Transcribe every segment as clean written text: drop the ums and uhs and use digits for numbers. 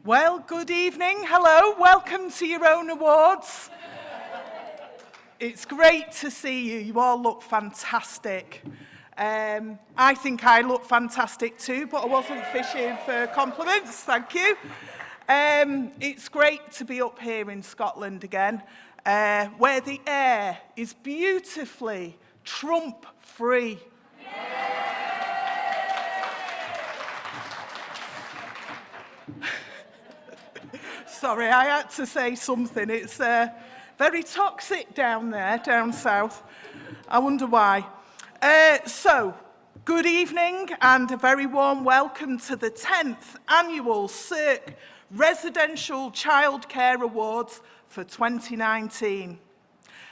Well, good evening. Hello. Welcome to your own awards. It's great to see you. You all look fantastic. I think I look fantastic too, but I wasn't fishing for compliments. Thank you. It's great to be up here in Scotland again, where the air is beautifully Trump-free. Sorry, I had to say something. It's very toxic down there, down south. I wonder why. So, good evening and a very warm welcome to the 10th Annual SIRCC Residential Childcare Awards for 2019.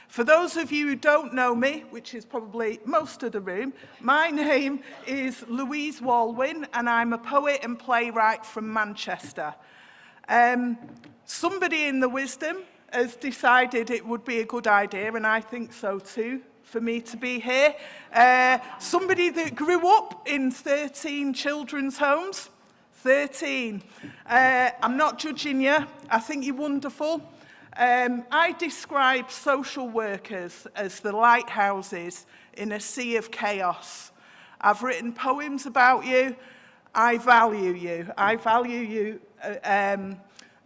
For those of you who don't know me, which is probably most of the room, my name is Louise Walwyn and I'm a poet and playwright from Manchester. Somebody in the wisdom has decided it would be a good idea, and I think so too, for me to be here. Somebody that grew up in 13 children's homes. 13. I'm not judging you. I think you're wonderful. I describe social workers as the lighthouses in a sea of chaos. I've written poems about you. I value you. I value you.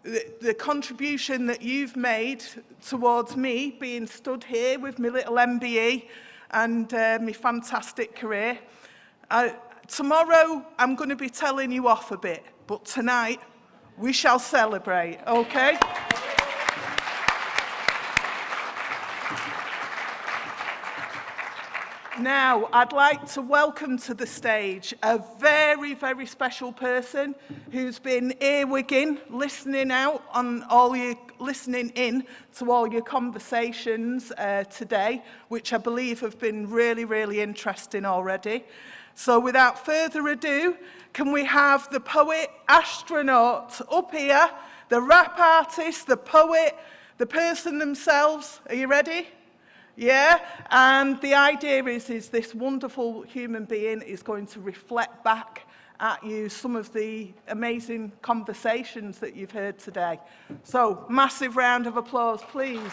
The contribution that you've made towards me being stood here with my little MBE and my fantastic career. Tomorrow I'm going to be telling you off a bit, but tonight we shall celebrate, okay? Now, I'd like to welcome to the stage a very, very special person who's been earwigging, listening in to all your conversations today, which I believe have been really, really interesting already. So without further ado, can we have the poet astronaut up here, the rap artist, the poet, the person themselves. Are you ready? Yeah, and the idea is this wonderful human being is going to reflect back at you some of the amazing conversations that you've heard today. So, massive round of applause, please.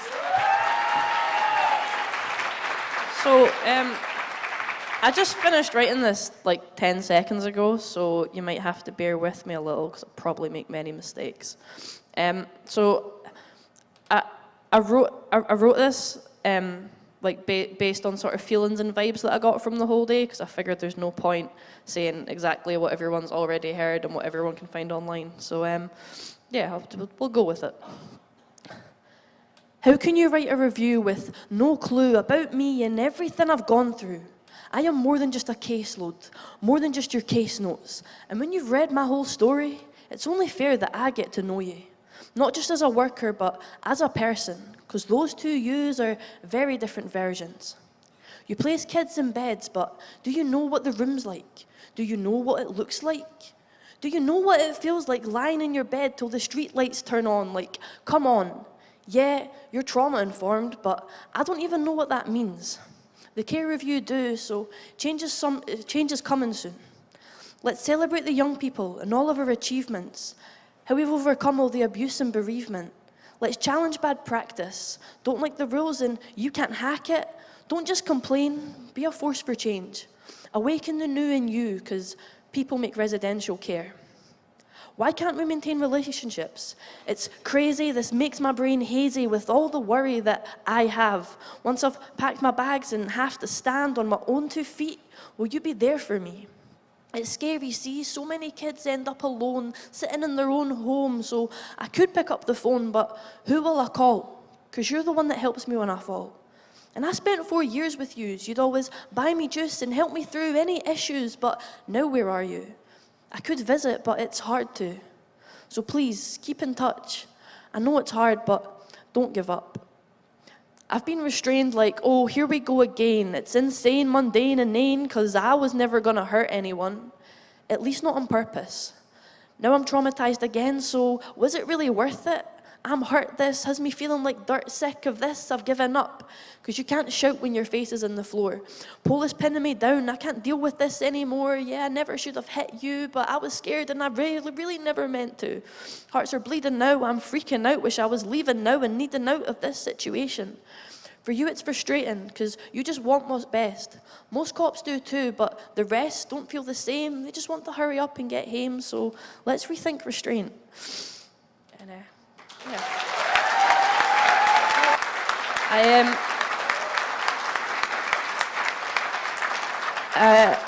So, I just finished writing this like 10 seconds ago, so you might have to bear with me a little because I'll probably make many mistakes. So, I wrote this based on sort of feelings and vibes that I got from the whole day, because I figured there's no point saying exactly what everyone's already heard and what everyone can find online. So yeah, we'll go with it. How can you write a review with no clue about me and everything I've gone through? I am more than just a caseload, more than just your case notes. And when you've read my whole story, it's only fair that I get to know you. Not just as a worker, but as a person, because those two yous are very different versions. You place kids in beds, but do you know what the room's like? Do you know what it looks like? Do you know what it feels like lying in your bed till the street lights turn on? Like, come on. Yeah, you're trauma-informed, but I don't even know what that means. The care review do, so change is coming soon. Let's celebrate the young people and all of our achievements, how we've overcome all the abuse and bereavement. Let's challenge bad practice. Don't like the rules and you can't hack it. Don't just complain, be a force for change. Awaken the new in you, because people make residential care. Why can't we maintain relationships? It's crazy, this makes my brain hazy with all the worry that I have. Once I've packed my bags and have to stand on my own 2 feet, will you be there for me? It's scary, see, so many kids end up alone, sitting in their own home, so I could pick up the phone, but who will I call? Because you're the one that helps me when I fall. And I spent 4 years with you. You'd always buy me juice and help me through any issues, but now where are you? I could visit, but it's hard to. So please, keep in touch. I know it's hard, but don't give up. I've been restrained like, oh, here we go again. It's insane, mundane, and inane, because I was never going to hurt anyone. At least not on purpose. Now I'm traumatized again, so was it really worth it? I'm hurt, this has me feeling like dirt, sick of this, I've given up. Because you can't shout when your face is in the floor. Police pinning me down, I can't deal with this anymore. Yeah, I never should have hit you, but I was scared and I really never meant to. Hearts are bleeding now, I'm freaking out, wish I was leaving now and needing out of this situation. For you it's frustrating, because you just want what's best. Most cops do too, but the rest don't feel the same. They just want to hurry up and get home, so let's rethink restraint. And yeah.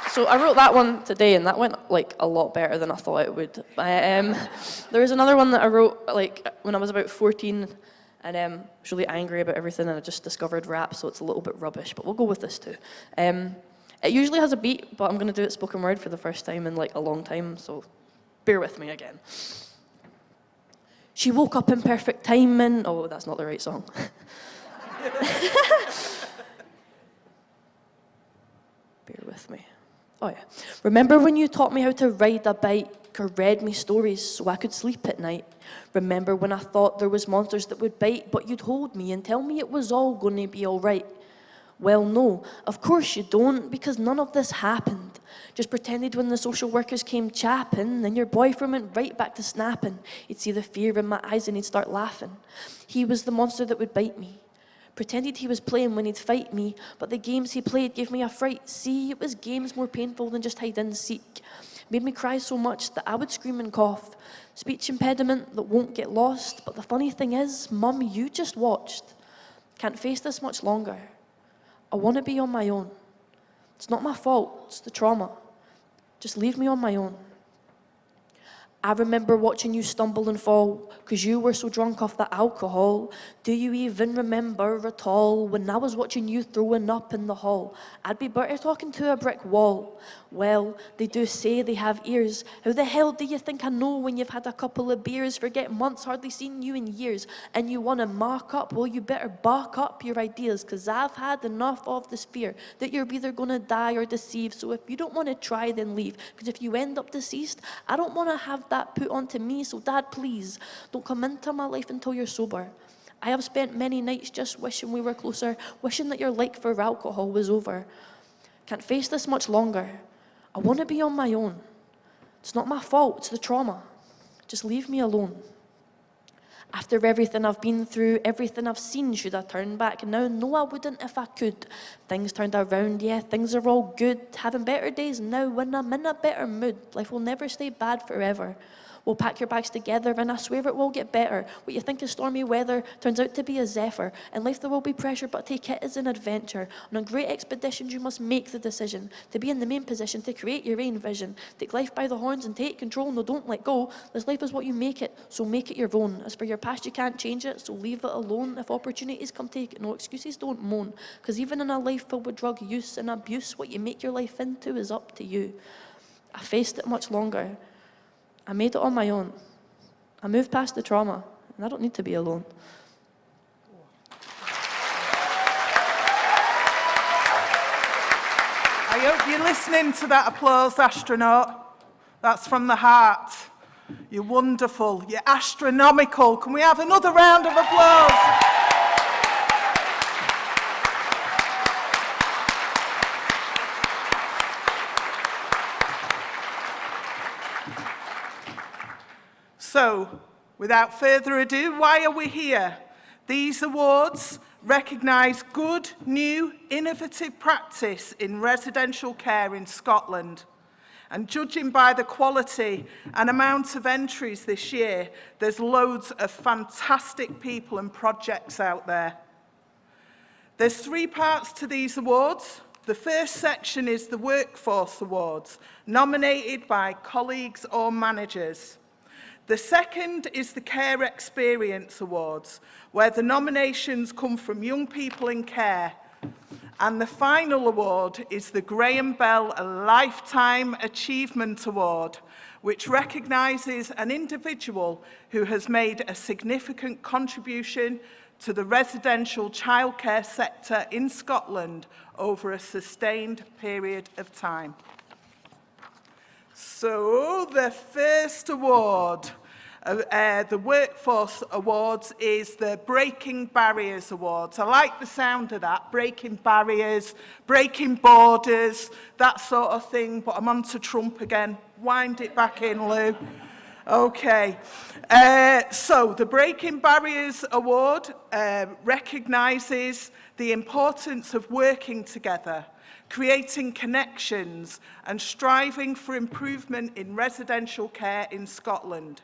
So I wrote that one today, and that went like a lot better than I thought it would. There was another one that I wrote like when I was about 14, and I was really angry about everything, and I just discovered rap, so it's a little bit rubbish, but we'll go with this too. It usually has a beat, but I'm going to do it spoken word for the first time in like a long time, so bear with me again. She woke up in perfect timing. Oh, that's not the right song. Bear with me. Oh yeah. Remember when you taught me how to ride a bike or read me stories so I could sleep at night? Remember when I thought there was monsters that would bite, but you'd hold me and tell me it was all going to be all right? Well, no, of course you don't, because none of this happened. Just pretended when the social workers came chapping, then your boyfriend went right back to snapping. He'd see the fear in my eyes and he'd start laughing. He was the monster that would bite me. Pretended he was playing when he'd fight me, but the games he played gave me a fright. See, it was games more painful than just hide and seek. Made me cry so much that I would scream and cough. Speech impediment that won't get lost, but the funny thing is, Mum, you just watched. Can't face this much longer. I want to be on my own. It's not my fault, it's the trauma. Just leave me on my own. I remember watching you stumble and fall, 'cause you were so drunk off the alcohol. Do you even remember at all when I was watching you throwing up in the hall? I'd be better talking to a brick wall. Well, they do say they have ears. How the hell do you think I know when you've had a couple of beers? Forget months, hardly seen you in years. And you want to mark up? Well, you better bark up your ideas, 'cause I've had enough of this fear that you're either going to die or deceive. So if you don't want to try, then leave. 'Cause if you end up deceased, I don't want to have that put onto me. So Dad, please, don't come into my life until you're sober. I have spent many nights just wishing we were closer, wishing that your like for alcohol was over. Can't face this much longer. I want to be on my own. It's not my fault, it's the trauma. Just leave me alone. After everything I've been through, everything I've seen, should I turn back now? No, I wouldn't if I could. Things turned around, yeah, things are all good. Having better days now when I'm in a better mood. Life will never stay bad forever. We'll pack your bags together and I swear it will get better. What you think is stormy weather turns out to be a zephyr. In life there will be pressure, but take it as an adventure. And on great expeditions you must make the decision to be in the main position, to create your own vision. Take life by the horns and take control, no, don't let go. This life is what you make it, so make it your own. As for your past, you can't change it, so leave it alone. If opportunities come, take it, no excuses, don't moan. Because even in a life filled with drug use and abuse, what you make your life into is up to you. I faced it much longer. I made it on my own. I moved past the trauma, and I don't need to be alone. I hope you're listening to that applause, astronaut. That's from the heart. You're wonderful. You're astronomical. Can we have another round of applause? So, without further ado, why are we here? These awards recognise good, new, innovative practice in residential care in Scotland. And judging by the quality and amount of entries this year, there's loads of fantastic people and projects out there. There's 3 parts to these awards. The first section is the Workforce Awards, nominated by colleagues or managers. The second is the Care Experience Awards, where the nominations come from young people in care. And the final award is the Graham Bell Lifetime Achievement Award, which recognises an individual who has made a significant contribution to the residential childcare sector in Scotland over a sustained period of time. So, the first award, the Workforce Awards is the Breaking Barriers Awards. I like the sound of that, breaking barriers, breaking borders, that sort of thing, but I'm on to Trump again. Wind it back in, Lou. Okay, so the Breaking Barriers Award recognises the importance of working together, creating connections and striving for improvement in residential care in Scotland.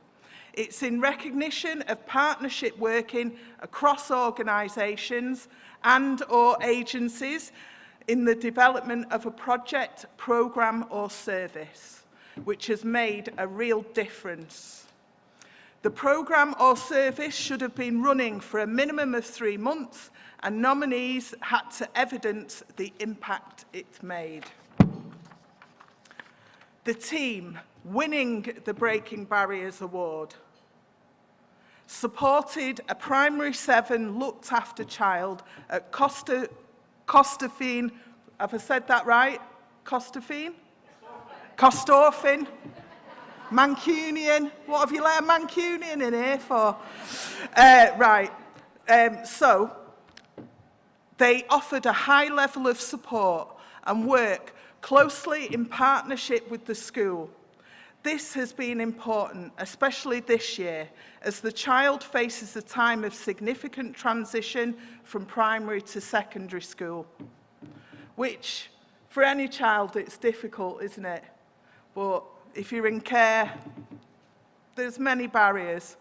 It's in recognition of partnership working across organisations and/or agencies in the development of a project, programme or service, which has made a real difference. The programme or service should have been running for a minimum of 3 months, and nominees had to evidence the impact it made. The team winning the Breaking Barriers Award supported a primary 7 looked after child at Costafine, have I said that right? Costafine? Costorphin? Mancunian? What have you let a Mancunian in here for? So they offered a high level of support and work closely in partnership with the school. This has been important, especially this year, as the child faces a time of significant transition from primary to secondary school, which, for any child, it's difficult, isn't it? But if you're in care, there's many barriers.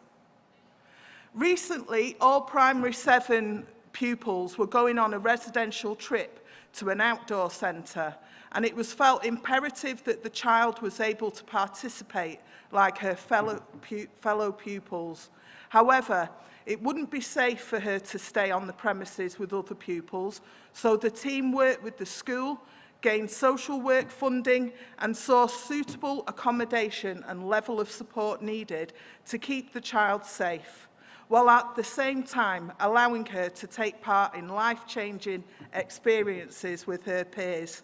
Recently, all primary 7 pupils were going on a residential trip to an outdoor centre, and it was felt imperative that the child was able to participate like her fellow pupils. However, it wouldn't be safe for her to stay on the premises with other pupils, so the team worked with the school, gained social work funding and sourced suitable accommodation and level of support needed to keep the child safe, while at the same time allowing her to take part in life-changing experiences with her peers.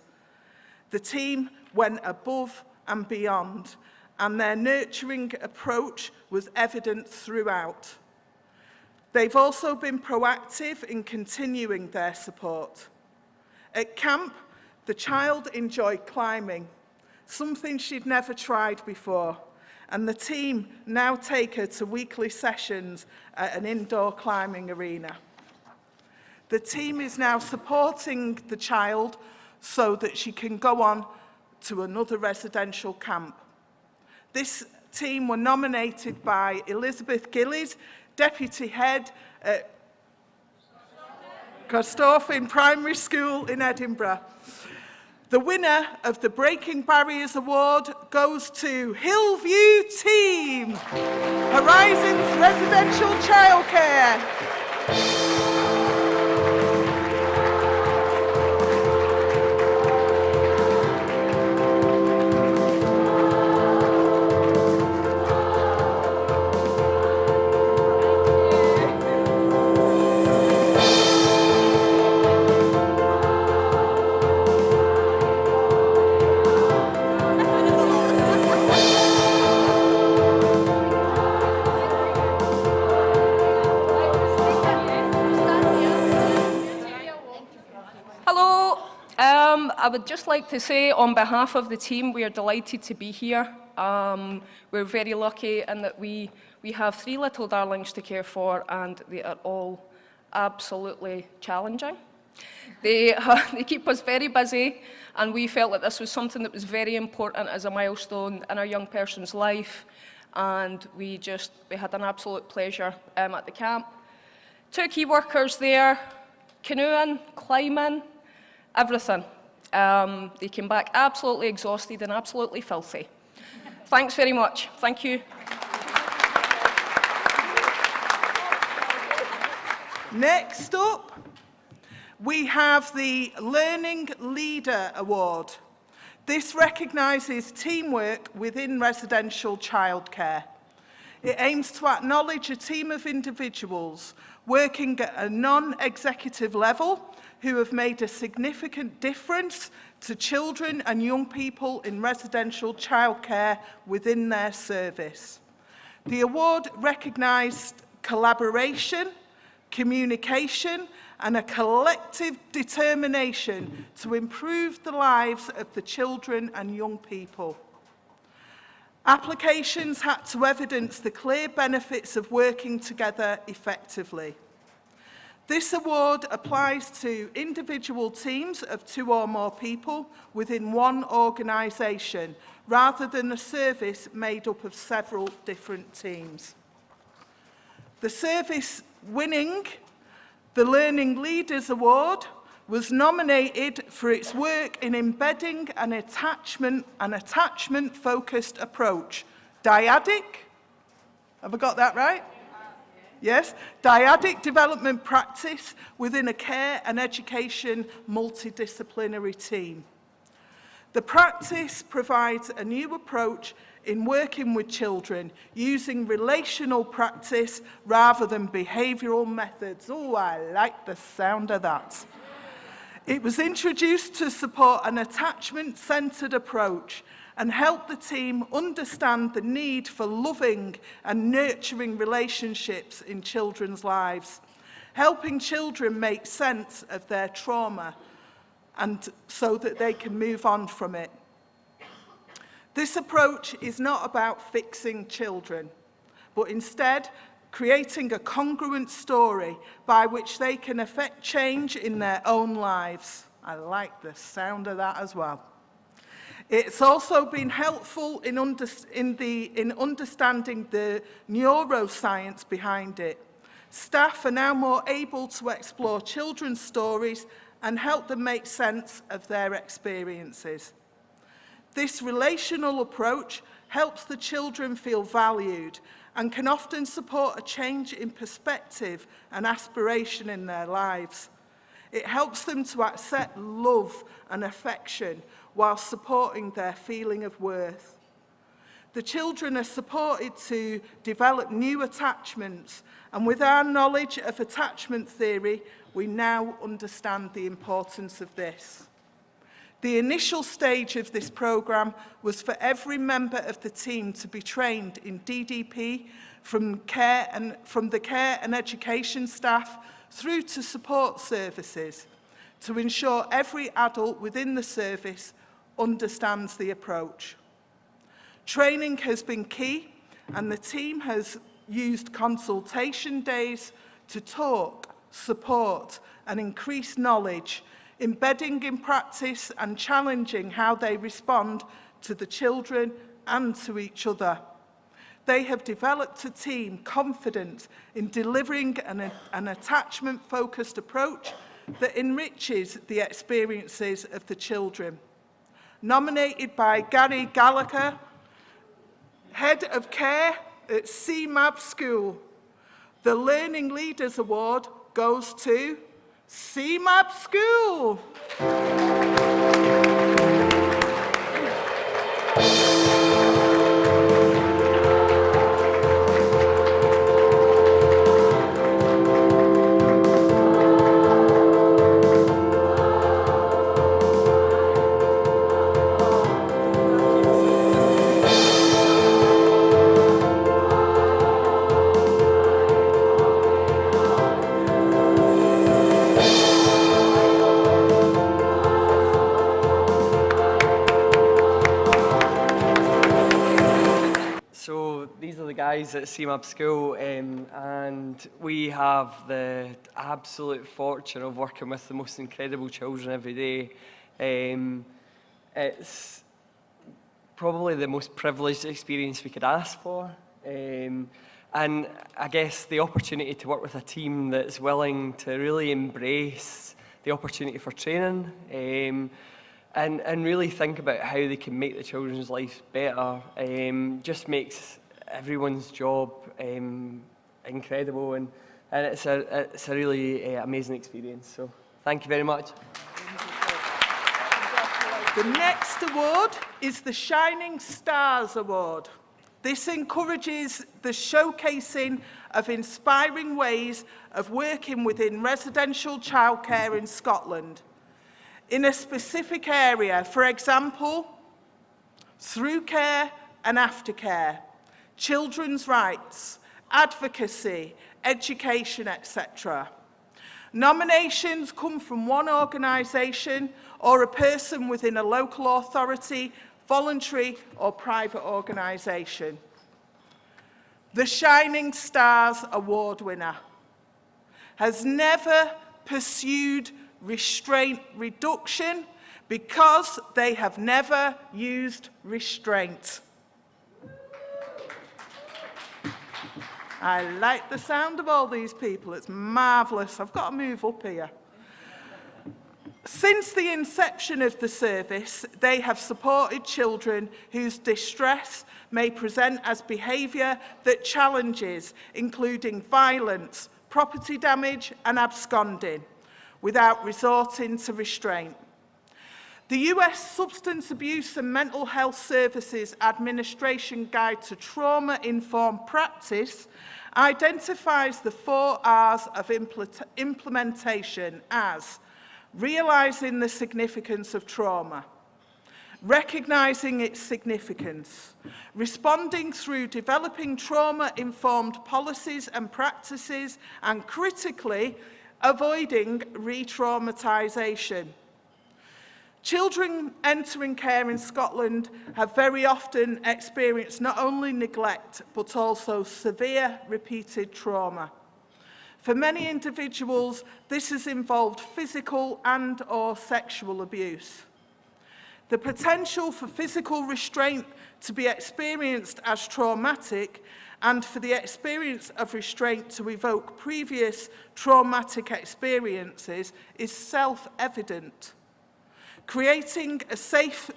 The team went above and beyond, and their nurturing approach was evident throughout. They've also been proactive in continuing their support. At camp, the child enjoyed climbing, something she'd never tried before, and the team now take her to weekly sessions at an indoor climbing arena. The team is now supporting the child so that she can go on to another residential camp. This team were nominated by Elizabeth Gillies, Deputy Head at Costorphin Primary School in Edinburgh. The winner of the Breaking Barriers Award goes to Hillview Team, Horizons Residential Childcare. I would just like to say on behalf of the team, we are delighted to be here. We're very lucky in that we have 3 little darlings to care for, and they are all absolutely challenging. They keep us very busy, and we felt that this was something that was very important as a milestone in our young person's life, and we had an absolute pleasure at the camp. 2 key workers there, canoeing, climbing, everything. They came back absolutely exhausted and absolutely filthy. Thanks very much. Thank you. Next up, we have the Learning Leader Award. This recognises teamwork within residential childcare. It aims to acknowledge a team of individuals working at a non-executive level who have made a significant difference to children and young people in residential childcare within their service. The award recognised collaboration, communication, and a collective determination to improve the lives of the children and young people. Applications had to evidence the clear benefits of working together effectively. This award applies to individual teams of 2 or more people within one organisation, rather than a service made up of several different teams. The service winning the Learning Leaders Award was nominated for its work in embedding an attachment-focused approach. Dyadic? Have I got that right? Yes? Dyadic development practice within a care and education multidisciplinary team. The practice provides a new approach in working with children using relational practice rather than behavioural methods. Oh, I like the sound of that. It was introduced to support an attachment-centred approach and help the team understand the need for loving and nurturing relationships in children's lives, helping children make sense of their trauma and so that they can move on from it. This approach is not about fixing children, but instead creating a congruent story by which they can effect change in their own lives. I like the sound of that as well. It's also been helpful in understanding the neuroscience behind it. Staff are now more able to explore children's stories and help them make sense of their experiences. This relational approach helps the children feel valued and can often support a change in perspective and aspiration in their lives. It helps them to accept love and affection while supporting their feeling of worth. The children are supported to develop new attachments, and with our knowledge of attachment theory, we now understand the importance of this. The initial stage of this programme was for every member of the team to be trained in DDP from the care and education staff through to support services to ensure every adult within the service understands the approach. Training has been key, and the team has used consultation days to talk, support, and increase knowledge, embedding in practice and challenging how they respond to the children and to each other. They have developed a team confident in delivering an attachment-focused approach that enriches the experiences of the children. Nominated by Gary Gallagher, Head of Care at Seamab School. The Learning Leaders Award goes to Seamab School. At Seamab School, and we have the absolute fortune of working with the most incredible children every day. It's probably the most privileged experience we could ask for, and I guess the opportunity to work with a team that's willing to really embrace the opportunity for training and really think about how they can make the children's lives better just makes everyone's job incredible, and it's a really amazing experience. So thank you very much. The next award is the Shining Stars Award. This encourages the showcasing of inspiring ways of working within residential childcare in Scotland in a specific area, for example, through care and aftercare. children's rights, advocacy, education, etc. Nominations come from one organisation or a person within a local authority, voluntary or private organisation. The Shining Stars Award winner has never pursued restraint reduction because they have never used restraint. I like the sound of all these people. It's marvellous. I've got to move up here. Since the inception of the service, they have supported children whose distress may present as behaviour that challenges, including violence, property damage and absconding, without resorting to restraint. The US Substance Abuse and Mental Health Services Administration Guide to Trauma-Informed Practice identifies the 4 R's of implementation as realising the significance of trauma, recognising its significance, responding through developing trauma-informed policies and practices, and critically, avoiding re-traumatisation. Children entering care in Scotland have very often experienced not only neglect, but also severe repeated trauma. For many individuals, this has involved physical and/or sexual abuse. The potential for physical restraint to be experienced as traumatic and for the experience of restraint to evoke previous traumatic experiences is self-evident. Creating a safe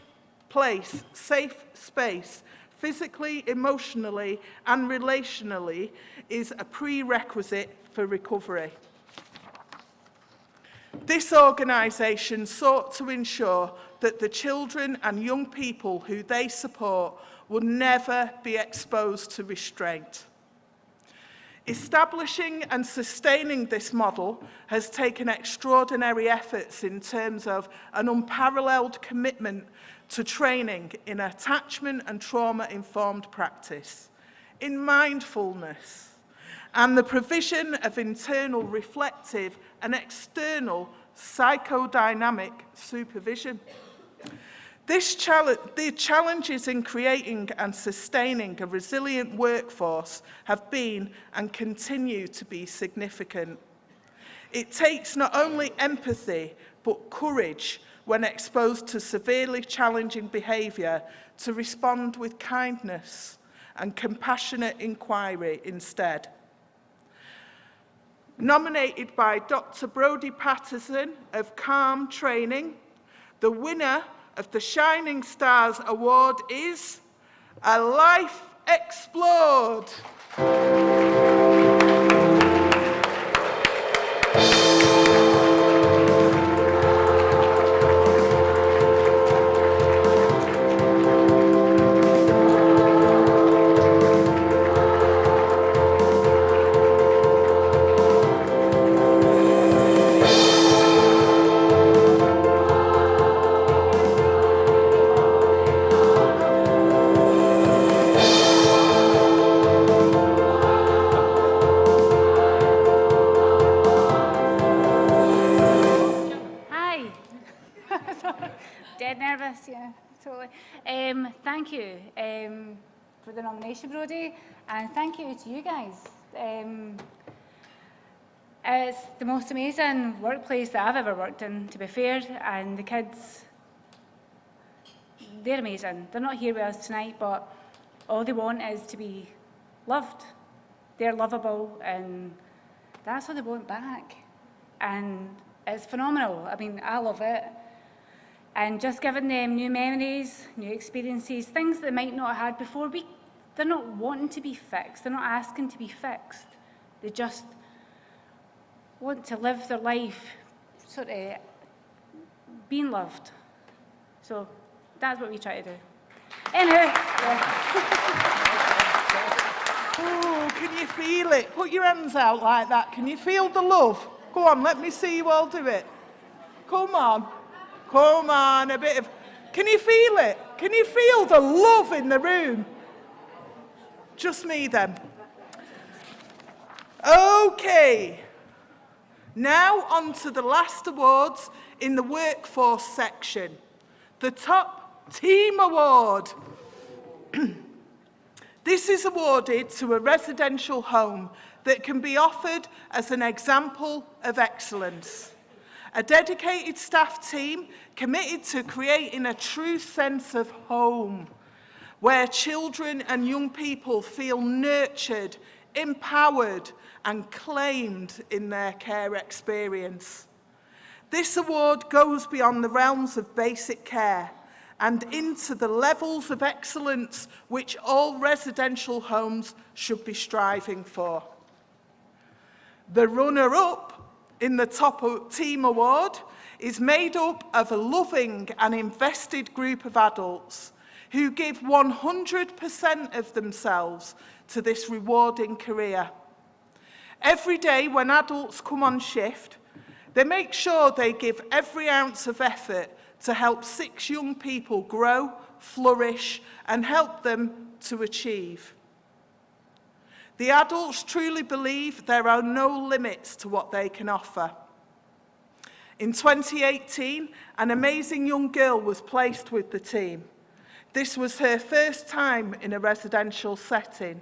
place, safe space, physically, emotionally, and relationally is a prerequisite for recovery. This organisation sought to ensure that the children and young people who they support would never be exposed to restraint. Establishing and sustaining this model has taken extraordinary efforts in terms of an unparalleled commitment to training in attachment and trauma-informed practice, in mindfulness, and the provision of internal reflective and external psychodynamic supervision. The challenges in creating and sustaining a resilient workforce have been and continue to be significant. It takes not only empathy, but courage when exposed to severely challenging behaviour to respond with kindness and compassionate inquiry instead. Nominated by Dr. Brodie Patterson of Calm Training, the winner of the Shining Stars Award is A Life Explored. Yeah, totally. Thank you for the nomination, Brodie, and thank you to you guys. It's the most amazing workplace that I've ever worked in, to be fair, and the kids, they're amazing. They're not here with us tonight, but all they want is to be loved. They're lovable, and that's what they want back. And it's phenomenal. I mean, I love it. And just giving them new memories, new experiences, things that they might not have had before. They're not wanting to be fixed. They're not asking to be fixed. They just want to live their life sort of being loved. So that's what we try to do. Anyway. Yeah. Oh, can you feel it? Put your hands out like that. Can you feel the love? Go on, let me see you all do it. Come on. Come on, a bit of... Can you feel it? Can you feel the love in the room? Just me then. Okay. Now on to the last awards in the workforce section. The Top Team Award. This is awarded to a residential home that can be offered as an example of excellence. A dedicated staff team committed to creating a true sense of home, where children and young people feel nurtured, empowered, and claimed in their care experience. This award goes beyond the realms of basic care and into the levels of excellence which all residential homes should be striving for. The runner-up in the Top Team Award is made up of a loving and invested group of adults who give 100% of themselves to this rewarding career. Every day when adults come on shift, they make sure they give every ounce of effort to help 6 young people grow, flourish, and help them to achieve. The adults truly believe there are no limits to what they can offer. In 2018, an amazing young girl was placed with the team. This was her first time in a residential setting.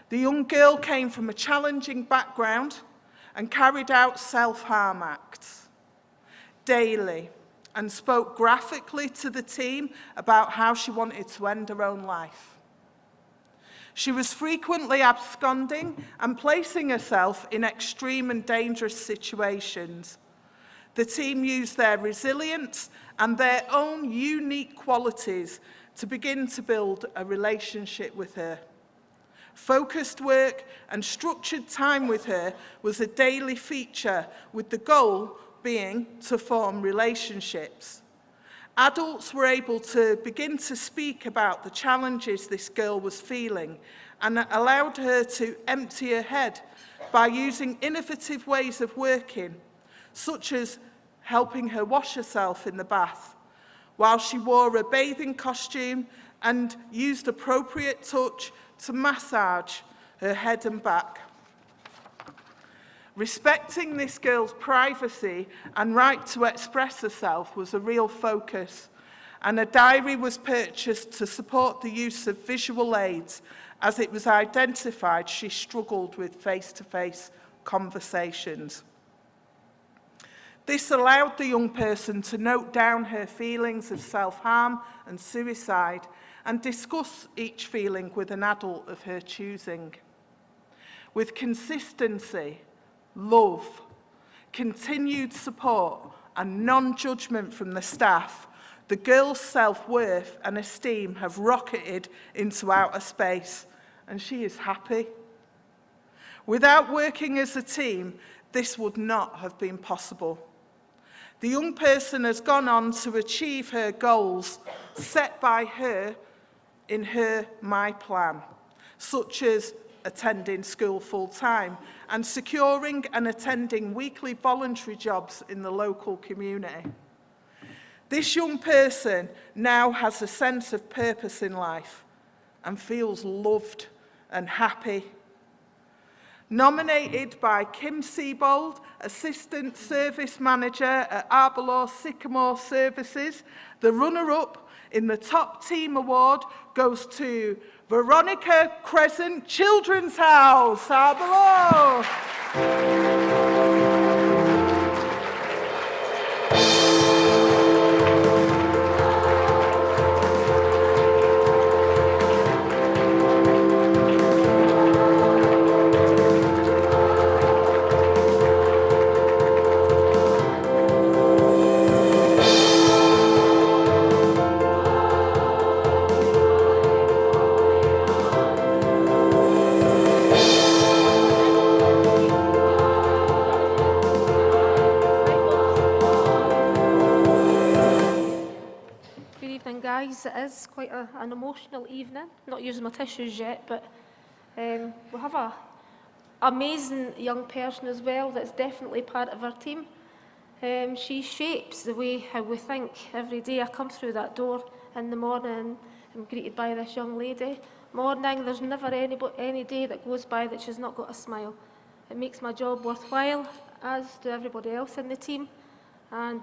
The young girl came from a challenging background and carried out self-harm acts daily and spoke graphically to the team about how she wanted to end her own life. She was frequently absconding and placing herself in extreme and dangerous situations. The team used their resilience and their own unique qualities to begin to build a relationship with her. Focused work and structured time with her was a daily feature, with the goal being to form relationships. Adults were able to begin to speak about the challenges this girl was feeling and allowed her to empty her head by using innovative ways of working, such as helping her wash herself in the bath, while she wore a bathing costume and used appropriate touch to massage her head and back. Respecting this girl's privacy and right to express herself was a real focus, and a diary was purchased to support the use of visual aids, as it was identified she struggled with face-to-face conversations. This allowed the young person to note down her feelings of self-harm and suicide and discuss each feeling with an adult of her choosing. With consistency, love, continued support, and non-judgment from the staff, the girl's self-worth and esteem have rocketed into outer space, and she is happy. Without working as a team, this would not have been possible. The young person has gone on to achieve her goals set by her in her My Plan, such as attending school full-time and securing and attending weekly voluntary jobs in the local community. This young person now has a sense of purpose in life and feels loved and happy. Nominated by Kim Seabold, Assistant Service Manager at Aberlour Sycamore Services, the runner-up in the Top Team Award goes to Veronica, Crescent Children's House, Aberlour. Guys, it is quite an emotional evening. Not using my tissues yet, but we have an amazing young person as well that's definitely part of our team. She shapes the way how we think every day. I come through that door in the morning and I'm greeted by this young lady. morning. There's never any day that goes by that she's not got a smile. It makes my job worthwhile, as do everybody else in the team. And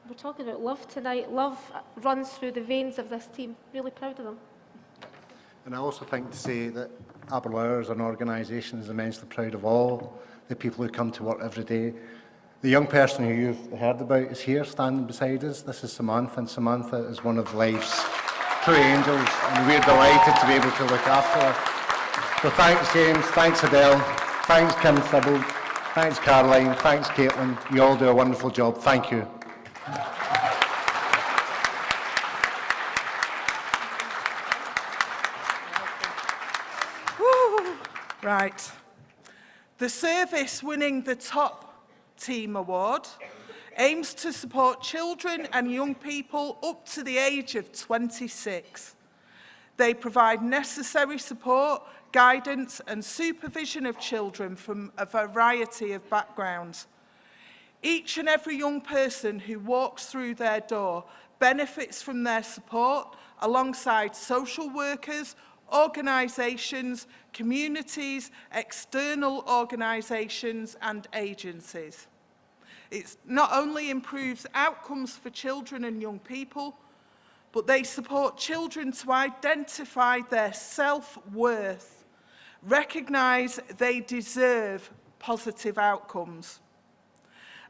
we're talking about love tonight. Love runs through the veins of this team. Really proud of them. And I also think to say that Aberlour as an organisation is immensely proud of all the people who come to work every day. The young person who you've heard about is here, standing beside us. This is Samantha, and Samantha is one of life's true angels, and we're delighted to be able to look after her. So thanks, James, thanks, Adele, thanks, Kim Sybil, thanks, Caroline, thanks, Caitlin. You all do a wonderful job. Thank you. Right. The service winning the top team award aims to support children and young people up to the age of 26. They provide necessary support, guidance and supervision of children from a variety of backgrounds. Each and every young person who walks through their door benefits from their support alongside social workers, organisations, communities, external organisations and agencies. It not only improves outcomes for children and young people, but they support children to identify their self-worth, recognise they deserve positive outcomes.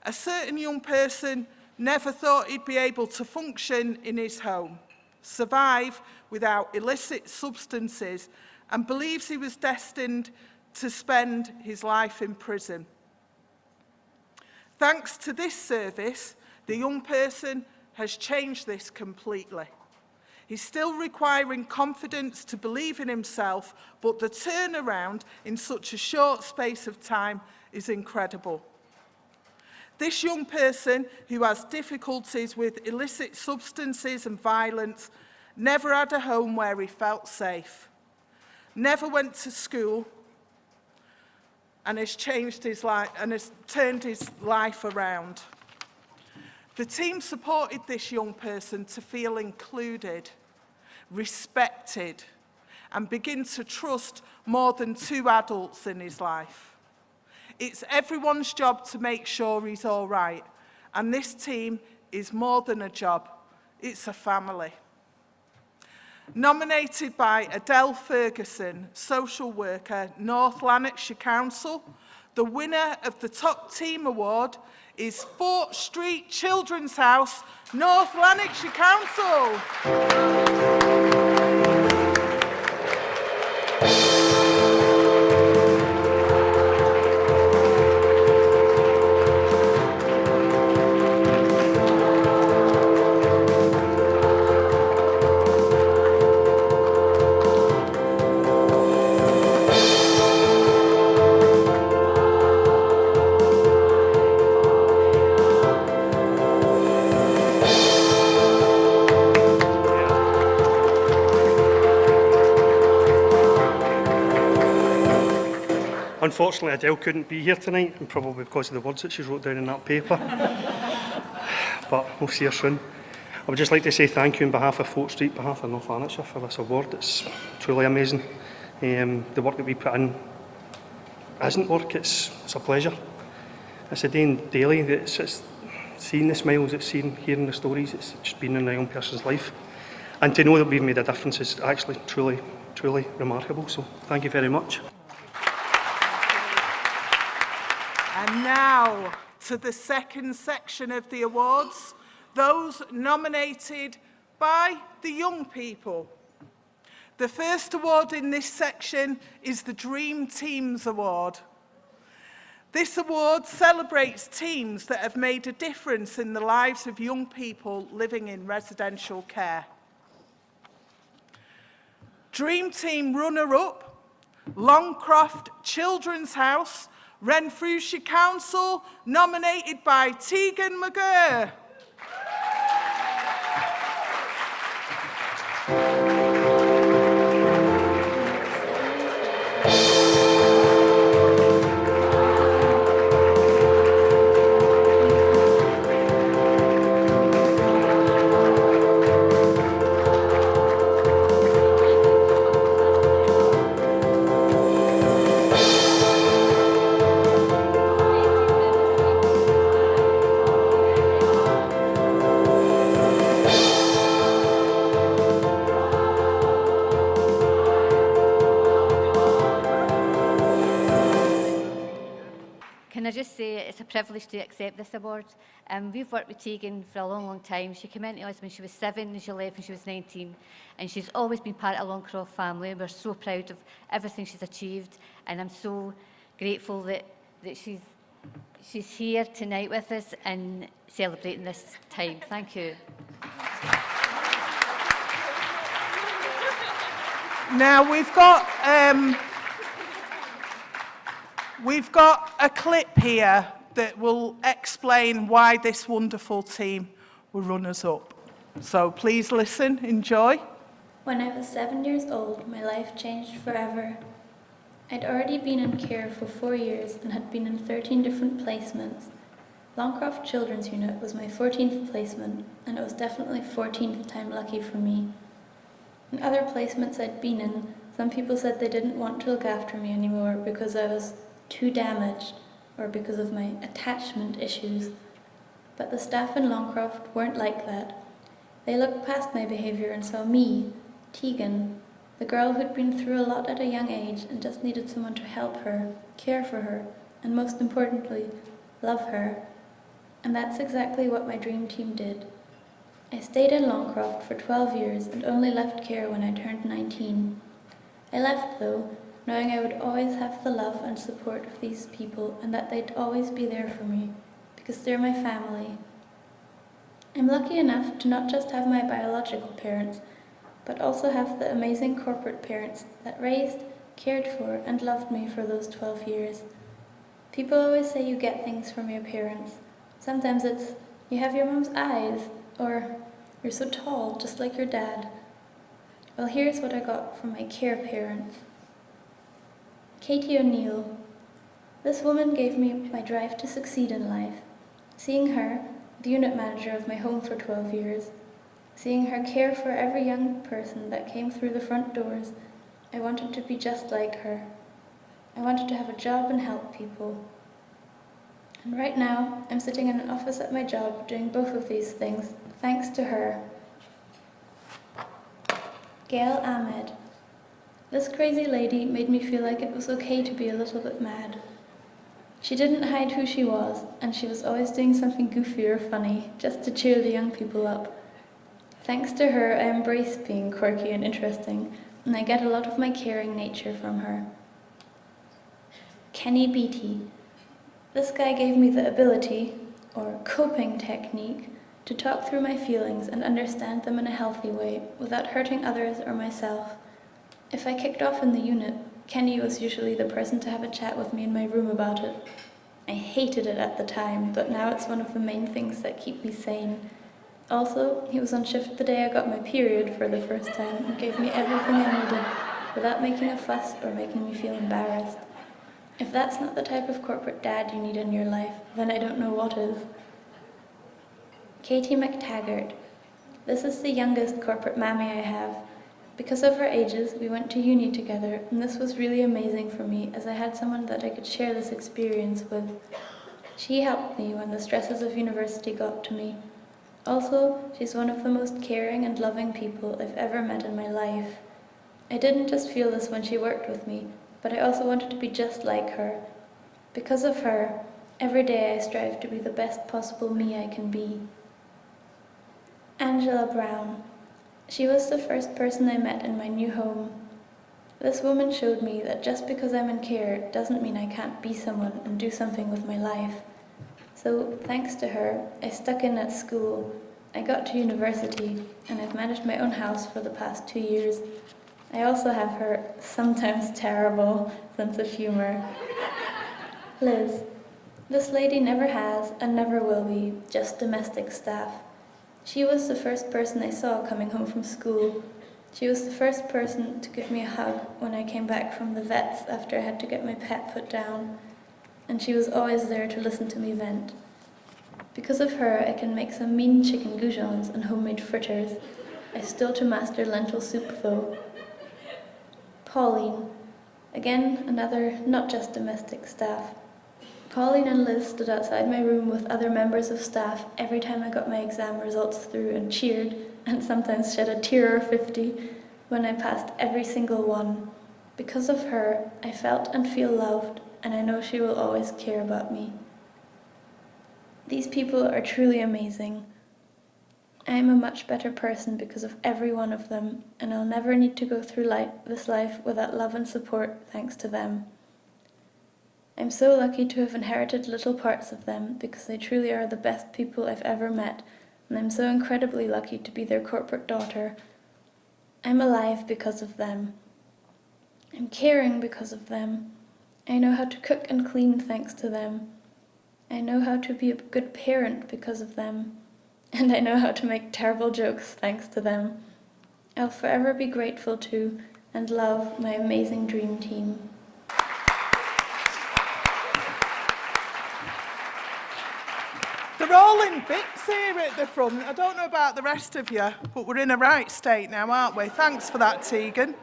A certain young person never thought he'd be able to function in his home, survive without illicit substances, and believes he was destined to spend his life in prison. Thanks to this service, the young person has changed this completely. He's still requiring confidence to believe in himself, but the turnaround in such a short space of time is incredible. This young person who has difficulties with illicit substances and violence never had a home where he felt safe, never went to school, and has changed his life and has turned his life around. The team supported this young person to feel included, respected, and begin to trust more than two adults in his life. It's everyone's job to make sure he's all right, and this team is more than a job, it's a family. Nominated by Adele Ferguson, social worker, North Lanarkshire Council, the winner of the Top Team Award is Fort Street Children's House, North Lanarkshire Council. Unfortunately, Adele couldn't be here tonight, and probably because of the words that she wrote down in that paper. But we'll see her soon. I would just like to say thank you on behalf of Fort Street, on behalf of North Lanarkshire for this award. It's truly amazing. The work that we put in isn't work, it's a pleasure. It's a day and daily. It's seeing the smiles, it's hearing the stories, it's just been in a young person's life. And to know that we've made a difference is actually truly, truly remarkable. So thank you very much. And now to the second section of the awards, those nominated by the young people. The first award in this section is the Dream Teams Award. This award celebrates teams that have made a difference in the lives of young people living in residential care. Dream Team runner-up, Longcroft Children's House, Renfrewshire Council, nominated by Tegan McGurr. can I just say it's a privilege to accept this award. We've worked with Tegan for a long, long time. She came into us when she was 7 and she left when she was 19. And she's always been part of the Longcroft family. We're so proud of everything she's achieved. And I'm so grateful that she's here tonight with us and celebrating this time. Thank you. Now we've got a clip here that will explain why this wonderful team were runners-up. So please listen, enjoy. When I was 7 years old, my life changed forever. I'd already been in care for 4 years and had been in 13 different placements. Longcroft Children's Unit was my 14th placement, and it was definitely 14th time lucky for me. In other placements I'd been in, some people said they didn't want to look after me anymore because I was too damaged or because of my attachment issues. But the staff in Longcroft weren't like that. They looked past my behaviour and saw me, Tegan, the girl who'd been through a lot at a young age and just needed someone to help her, care for her, and most importantly, love her. And that's exactly what my dream team did. I stayed in Longcroft for 12 years and only left care when I turned 19. I left though, knowing I would always have the love and support of these people and that they'd always be there for me, because they're my family. I'm lucky enough to not just have my biological parents, but also have the amazing corporate parents that raised, cared for, and loved me for those 12 years. People always say you get things from your parents. Sometimes it's, you have your mum's eyes, or you're so tall, just like your dad. Well, here's what I got from my care parents. Katie O'Neill. This woman gave me my drive to succeed in life. Seeing her, the unit manager of my home for 12 years, seeing her care for every young person that came through the front doors, I wanted to be just like her. I wanted to have a job and help people. And right now, I'm sitting in an office at my job doing both of these things, thanks to her. Gail Ahmed. This crazy lady made me feel like it was okay to be a little bit mad. She didn't hide who she was, and she was always doing something goofy or funny, just to cheer the young people up. Thanks to her, I embrace being quirky and interesting, and I get a lot of my caring nature from her. Kenny Beattie. This guy gave me the ability, or coping technique, to talk through my feelings and understand them in a healthy way, without hurting others or myself. If I kicked off in the unit, Kenny was usually the person to have a chat with me in my room about it. I hated it at the time, but now it's one of the main things that keep me sane. Also, he was on shift the day I got my period for the first time and gave me everything I needed, without making a fuss or making me feel embarrassed. If that's not the type of corporate dad you need in your life, then I don't know what is. Katie McTaggart. This is the youngest corporate mammy I have. Because of our ages, we went to uni together, and this was really amazing for me, as I had someone that I could share this experience with. She helped me when the stresses of university got to me. Also, she's one of the most caring and loving people I've ever met in my life. I didn't just feel this when she worked with me, but I also wanted to be just like her. Because of her, every day I strive to be the best possible me I can be. Angela Brown. She was the first person I met in my new home. This woman showed me that just because I'm in care doesn't mean I can't be someone and do something with my life. So, thanks to her, I stuck in at school, I got to university, and I've managed my own house for the past 2 years. I also have her sometimes terrible sense of humour. Liz. This lady never has and never will be just domestic staff. She was the first person I saw coming home from school. She was the first person to give me a hug when I came back from the vets after I had to get my pet put down. And she was always there to listen to me vent. Because of her, I can make some mean chicken goujons and homemade fritters. I still to master lentil soup though. Pauline. Again, another not just domestic staff. Pauline and Liz stood outside my room with other members of staff every time I got my exam results through and cheered, and sometimes shed a tear or 50 when I passed every single one. Because of her, I felt and feel loved, and I know she will always care about me. These people are truly amazing. I am a much better person because of every one of them, and I'll never need to go through this life without love and support thanks to them. I'm so lucky to have inherited little parts of them because they truly are the best people I've ever met, and I'm so incredibly lucky to be their corporate daughter. I'm alive because of them. I'm caring because of them. I know how to cook and clean thanks to them. I know how to be a good parent because of them. And I know how to make terrible jokes thanks to them. I'll forever be grateful to and love my amazing dream team. They're all in bits here at the front. I don't know about the rest of you, but we're in a right state now, aren't we? Thanks for that, Tegan.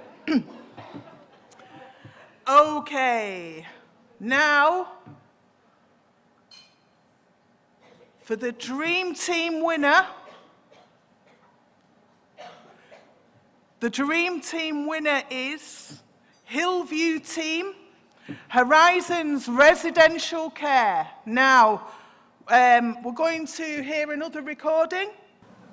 Okay, now for the Dream Team winner. The Dream Team winner is Hillview Team, Horizons Residential Care. Now, we're going to hear another recording.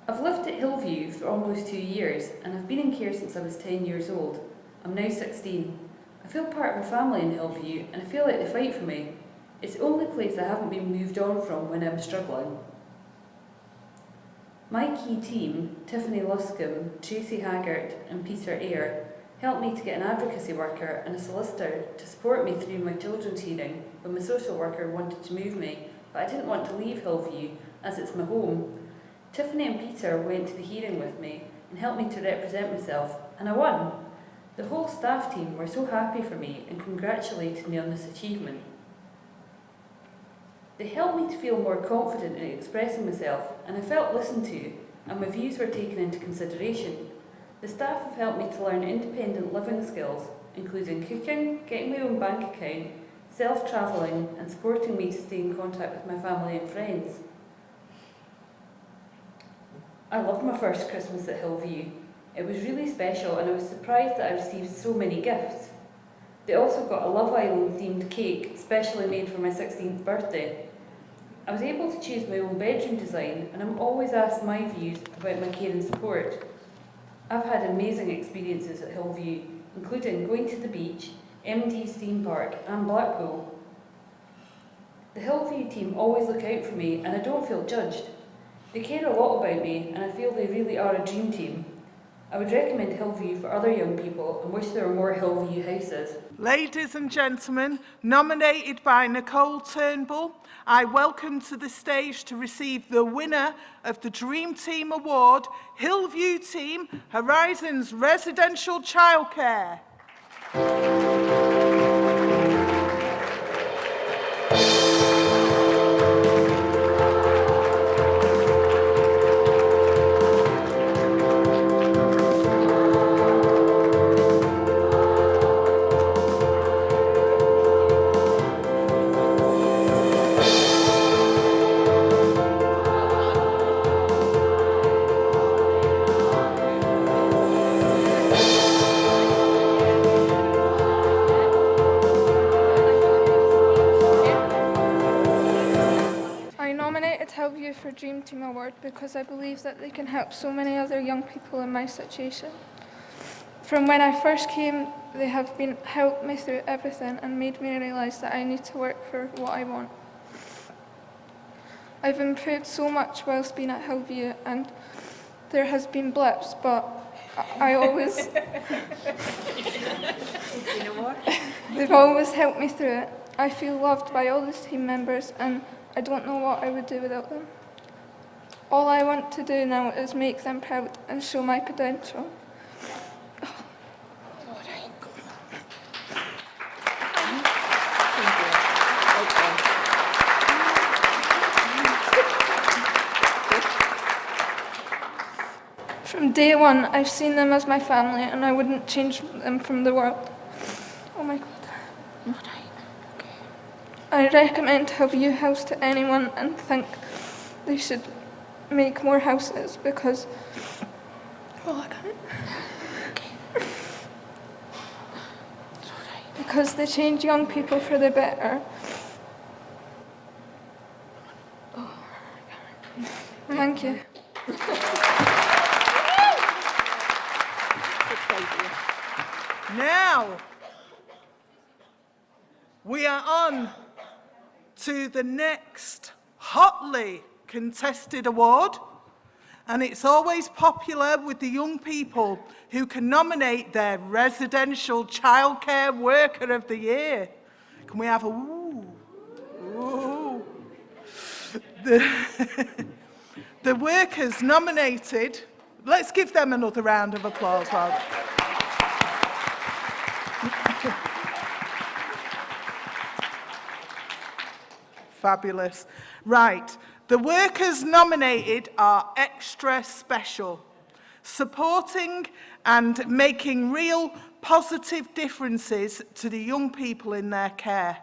I've lived at Hillview for almost 2 years, and I've been in care since I was 10 years old. I'm now 16. I feel part of a family in Hillview, and I feel like they fight for me. It's the only place I haven't been moved on from when I'm struggling. My key team, Tiffany Luscombe, Tracy Haggart and Peter Eyre, helped me to get an advocacy worker and a solicitor to support me through my children's hearing when my social worker wanted to move me, but I didn't want to leave Hillview as it's my home. Tiffany and Peter went to the hearing with me and helped me to represent myself, and I won. The whole staff team were so happy for me and congratulated me on this achievement. They helped me to feel more confident in expressing myself, and I felt listened to, and my views were taken into consideration. The staff have helped me to learn independent living skills, including cooking, getting my own bank account, self-travelling, and supporting me to stay in contact with my family and friends. I loved my first Christmas at Hillview. It was really special, and I was surprised that I received so many gifts. They also got a Love Island themed cake, specially made for my 16th birthday. I was able to choose my own bedroom design, and I'm always asked my views about my care and support. I've had amazing experiences at Hillview, including going to the beach, MD's theme park and Blackpool. The Hillview team always look out for me, and I don't feel judged. They care a lot about me, and I feel they really are a dream team. I would recommend Hillview for other young people and wish there were more Hillview houses. Ladies and gentlemen, nominated by Nicole Turnbull, I welcome to the stage to receive the winner of the Dream Team Award, Hillview Team, Horizons Residential Childcare. Hillview for Dream Team Award because I believe that they can help so many other young people in my situation. From when I first came, they have helped me through everything and made me realise that I need to work for what I want. I've improved so much whilst being at Hillview, and there has been blips, but I always... They've always helped me through it. I feel loved by all the team members, and I don't know what I would do without them. All I want to do now is make them proud and show my potential. From day one, I've seen them as my family, and I wouldn't change them from the world. Oh my God. I recommend Hillview House to anyone and think they should make more houses because... because they change young people for the better. Thank you. Now, we are on to the next hotly contested award, and it's always popular with the young people who can nominate their residential childcare worker of the year. Can we have a woo? Woo. The workers nominated, let's give them another round of applause. Fabulous. Right, the workers nominated are extra special, supporting and making real positive differences to the young people in their care.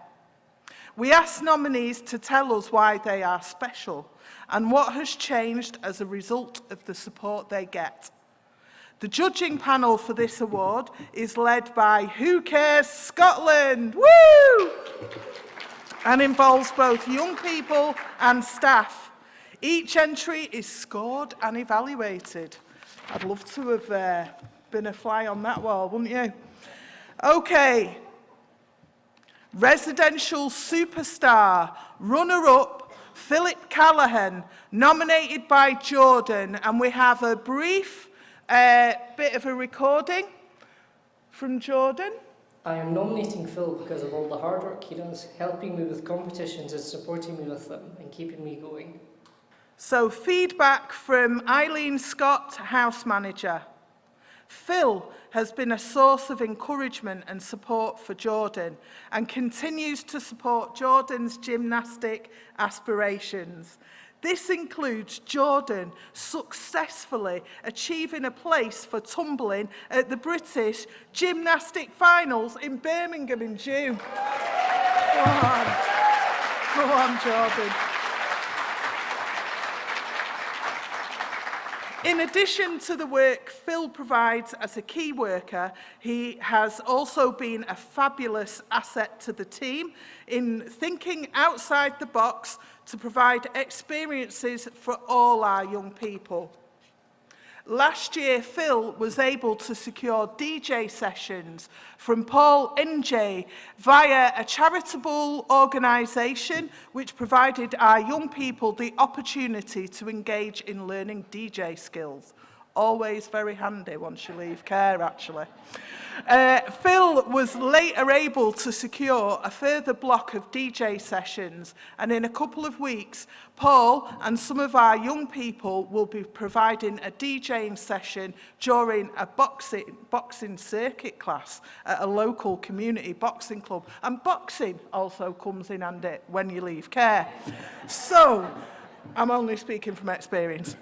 We asked nominees to tell us why they are special and what has changed as a result of the support they get. The judging panel for this award is led by Who Cares Scotland? Woo! And involves both young people and staff. Each entry is scored and evaluated. I'd love to have been a fly on that wall, wouldn't you? Okay. Residential Superstar, runner-up, Philip Callaghan, nominated by Jordan. And we have a brief bit of a recording from Jordan. I am nominating Phil because of all the hard work he does, helping me with competitions and supporting me with them and keeping me going. So feedback from Eileen Scott, house manager. Phil has been a source of encouragement and support for Jordan and continues to support Jordan's gymnastic aspirations. This includes Jordan successfully achieving a place for tumbling at the British Gymnastic Finals in Birmingham in June. Go on, Jordan. In addition to the work Phil provides as a key worker, he has also been a fabulous asset to the team in thinking outside the box to provide experiences for all our young people. Last year, Phil was able to secure DJ sessions from Paul NJ via a charitable organisation which provided our young people the opportunity to engage in learning DJ skills. Always very handy once you leave care, actually. Phil was later able to secure a further block of DJ sessions, and in a couple of weeks, Paul and some of our young people will be providing a DJing session during a boxing circuit class at a local community boxing club. And boxing also comes in handy when you leave care. So, I'm only speaking from experience.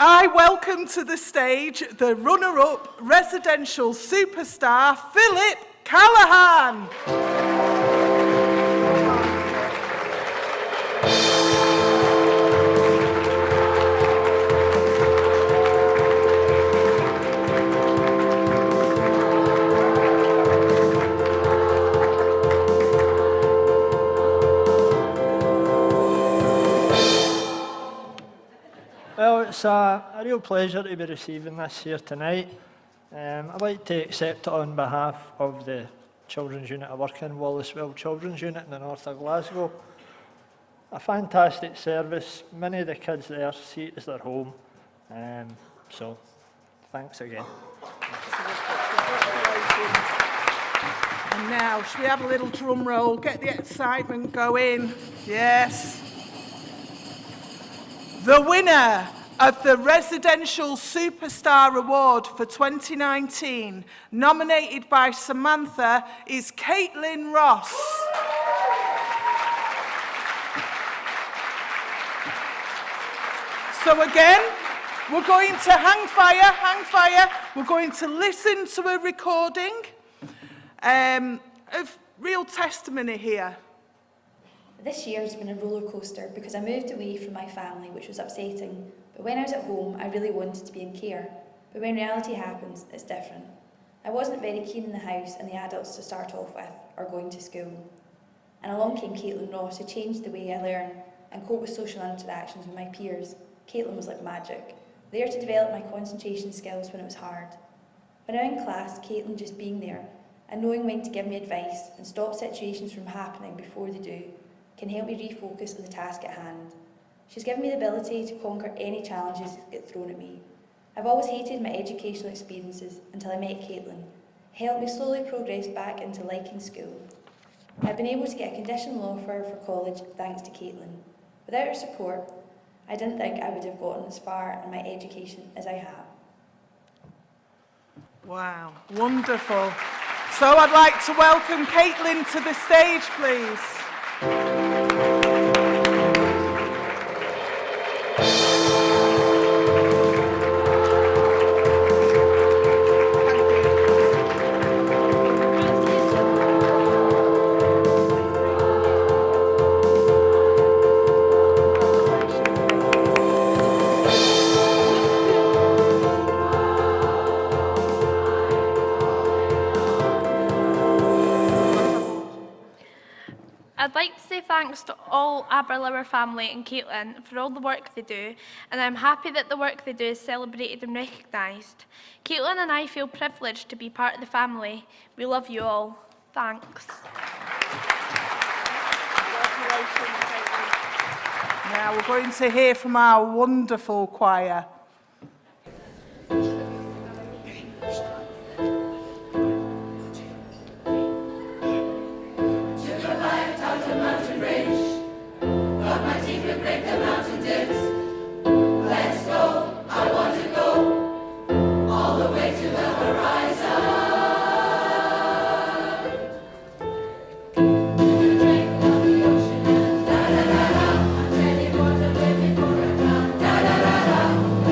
I welcome to the stage the runner-up residential superstar, Philip Callaghan. Well, it's a real pleasure to be receiving this here tonight. I'd like to accept it on behalf of the Children's Unit I work in, Wallacewell Children's Unit in the north of Glasgow. A fantastic service. Many of the kids there see it as their home. So, thanks again. And now, should we have a little drum roll, get the excitement going? Yes. The winner of the Residential Superstar Award for 2019, nominated by Samantha, is Caitlin Ross. So again, we're going to hang fire. We're going to listen to a recording of real testimony here. This year has been a roller coaster because I moved away from my family, which was upsetting. But when I was at home, I really wanted to be in care. But when reality happens, it's different. I wasn't very keen in the house and the adults to start off with, or going to school. And along came Caitlin Ross, who changed the way I learn and cope with social interactions with my peers. Caitlin was like magic, there to develop my concentration skills when it was hard. When I'm in class, Caitlin just being there and knowing when to give me advice and stop situations from happening before they do can help me refocus on the task at hand. She's given me the ability to conquer any challenges that get thrown at me. I've always hated my educational experiences until I met Caitlin. It helped me slowly progress back into liking school. I've been able to get a conditional offer for college thanks to Caitlin. Without her support, I didn't think I would have gotten as far in my education as I have. Wow, wonderful. So I'd like to welcome Caitlin to the stage, please. I'd like to say thanks to all Aberlour family and Caitlin for all the work they do, and I'm happy that the work they do is celebrated and recognised. Caitlin and I feel privileged to be part of the family. We love you all. Thanks. Now we're going to hear from our wonderful choir. Da da da da,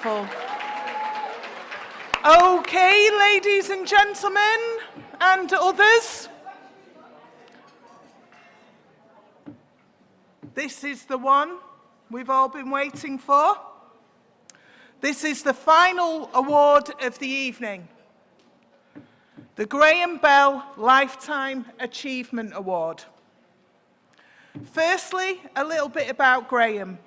Wonderful. Okay, ladies and gentlemen, and others. This is the one we've all been waiting for. This is the final award of the evening. The Graham Bell Lifetime Achievement Award. Firstly, a little bit about Graham.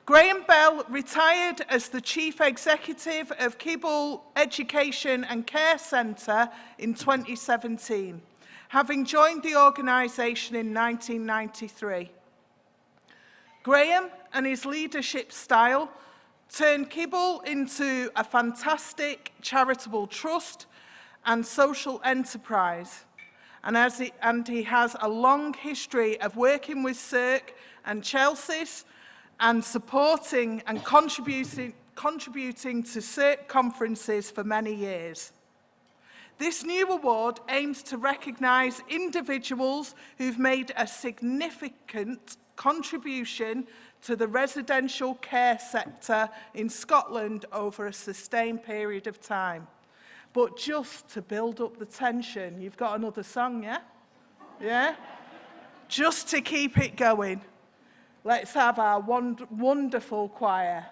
Graham Bell retired as the Chief Executive of Kibble Education and Care Centre in 2017, having joined the organisation in 1993. Graham and his leadership style turned Kibble into a fantastic charitable trust and social enterprise. And he has a long history of working with SIRCC and Chelsea's and supporting and contributing to SIRCC conferences for many years. This new award aims to recognise individuals who've made a significant contribution to the residential care sector in Scotland over a sustained period of time. But just to build up the tension, you've got another song, yeah? Yeah? Just to keep it going, let's have our wonderful choir.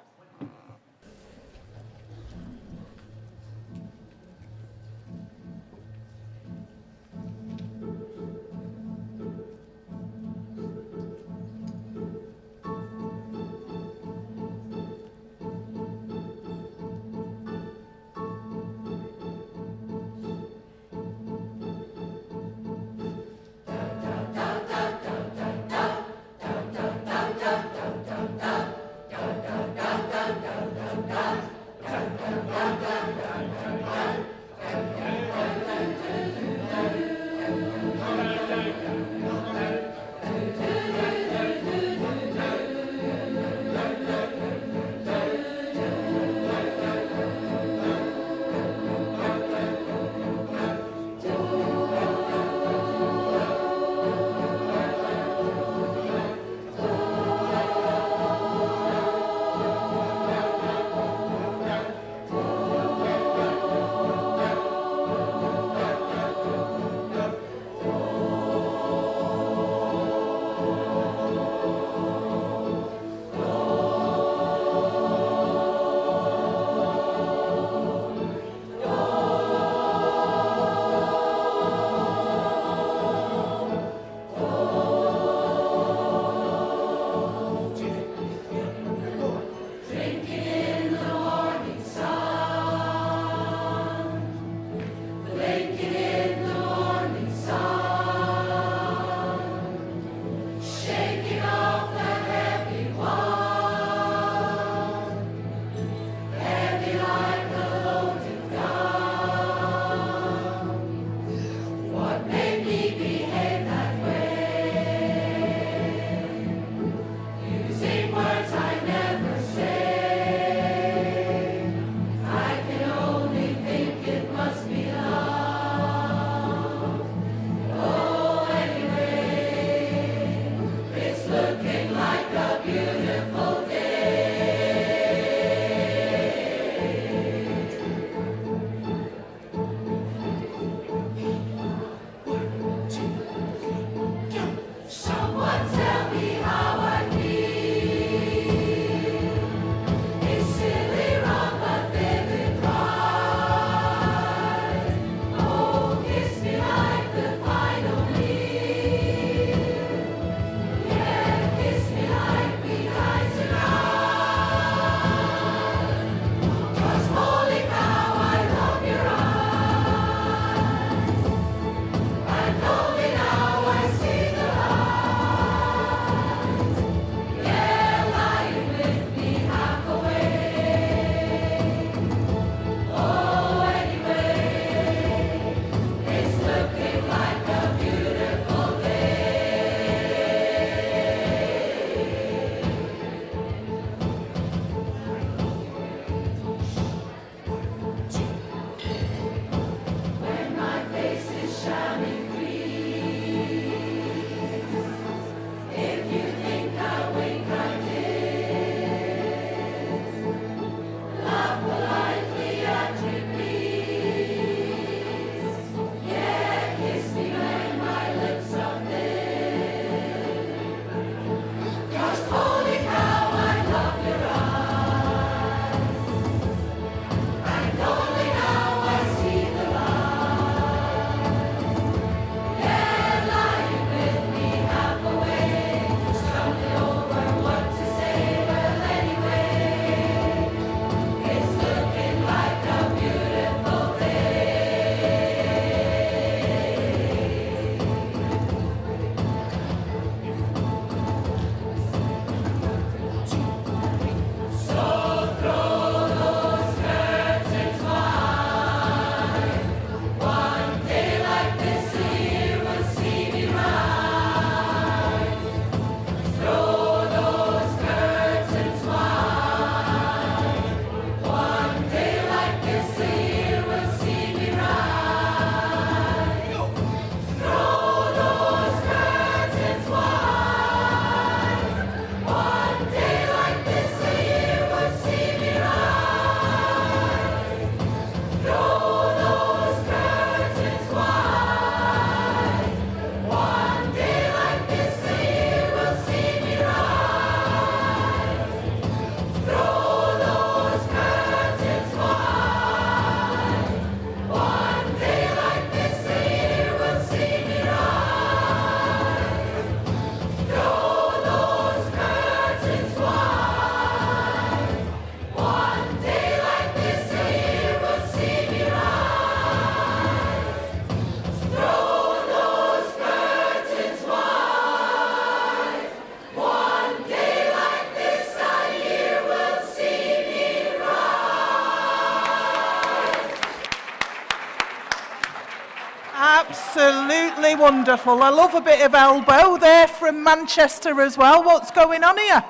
Absolutely wonderful. I love a bit of elbow. They're from Manchester as well. What's going on here?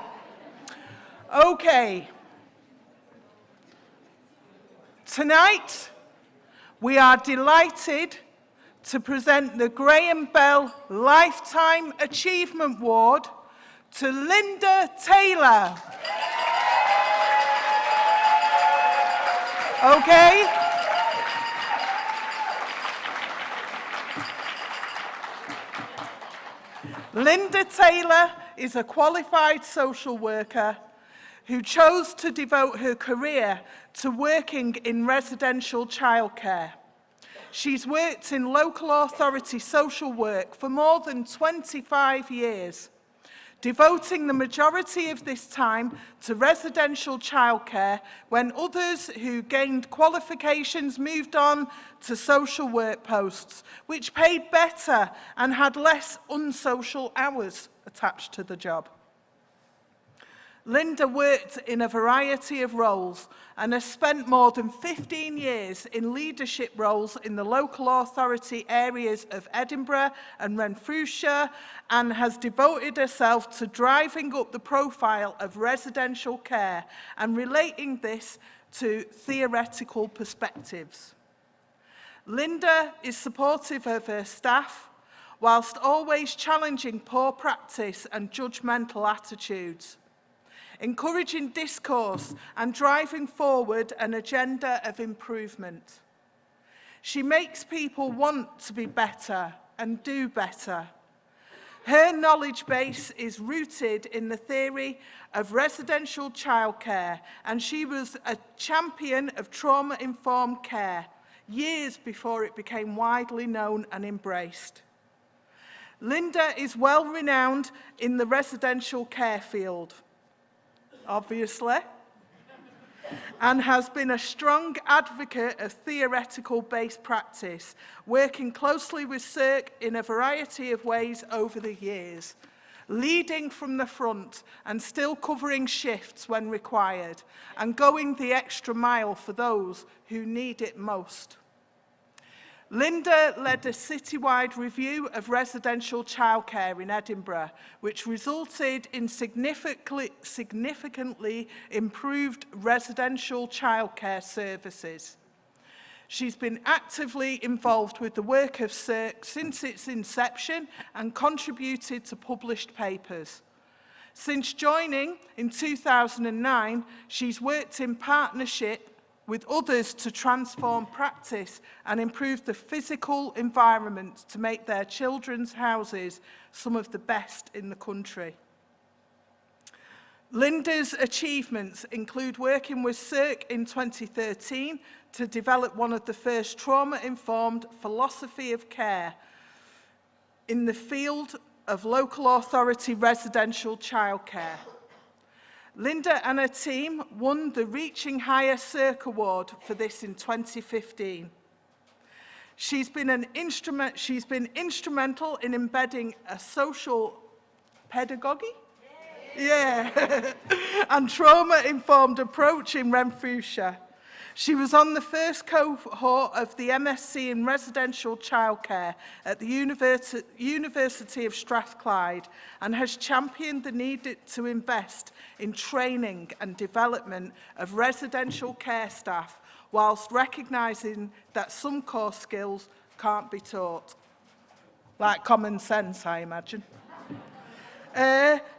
Okay. Tonight, we are delighted to present the Graham Bell Lifetime Achievement Award to Linda Taylor. Okay? Linda Taylor is a qualified social worker who chose to devote her career to working in residential childcare. She's worked in local authority social work for more than 25 years, devoting the majority of this time to residential childcare when others who gained qualifications moved on to social work posts, which paid better and had less unsocial hours attached to the job. Linda worked in a variety of roles and has spent more than 15 years in leadership roles in the local authority areas of Edinburgh and Renfrewshire, and has devoted herself to driving up the profile of residential care and relating this to theoretical perspectives. Linda is supportive of her staff, whilst always challenging poor practice and judgmental attitudes, encouraging discourse and driving forward an agenda of improvement. She makes people want to be better and do better. Her knowledge base is rooted in the theory of residential childcare, and she was a champion of trauma-informed care years before it became widely known and embraced. Linda is well renowned in the residential care field, obviously, and has been a strong advocate of theoretical-based practice, working closely with SIRCC in a variety of ways over the years, leading from the front and still covering shifts when required, and going the extra mile for those who need it most. Linda led a citywide review of residential childcare in Edinburgh, which resulted in significantly improved residential childcare services. She's been actively involved with the work of SIRCC since its inception and contributed to published papers. Since joining in 2009, she's worked in partnership with others to transform practice and improve the physical environment to make their children's houses some of the best in the country. Linda's achievements include working with SIRCC in 2013 to develop one of the first trauma-informed philosophy of care in the field of local authority residential childcare. Linda and her team won the Reaching Higher SIRCC Award for this in 2015. She's been instrumental in embedding a social pedagogy and trauma-informed approach in Renfrewshire. She was on the first cohort of the MSc in residential childcare at the University of Strathclyde and has championed the need to invest in training and development of residential care staff, whilst recognising that some core skills can't be taught. Like common sense, I imagine.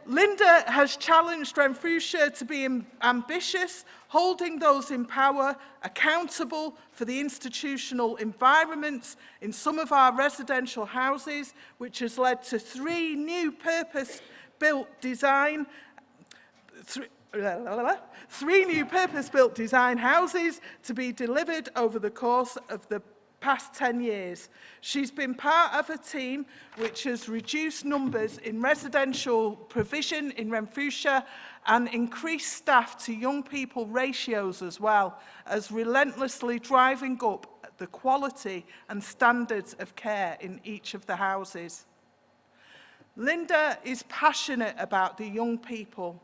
Linda has challenged Renfrewshire to be ambitious, holding those in power accountable for the institutional environments in some of our residential houses, which has led to three new purpose-built design houses to be delivered over the course of the past 10 years. She's been part of a team which has reduced numbers in residential provision in Renfrewshire and increased staff to young people ratios as well, as relentlessly driving up the quality and standards of care in each of the houses. Linda is passionate about the young people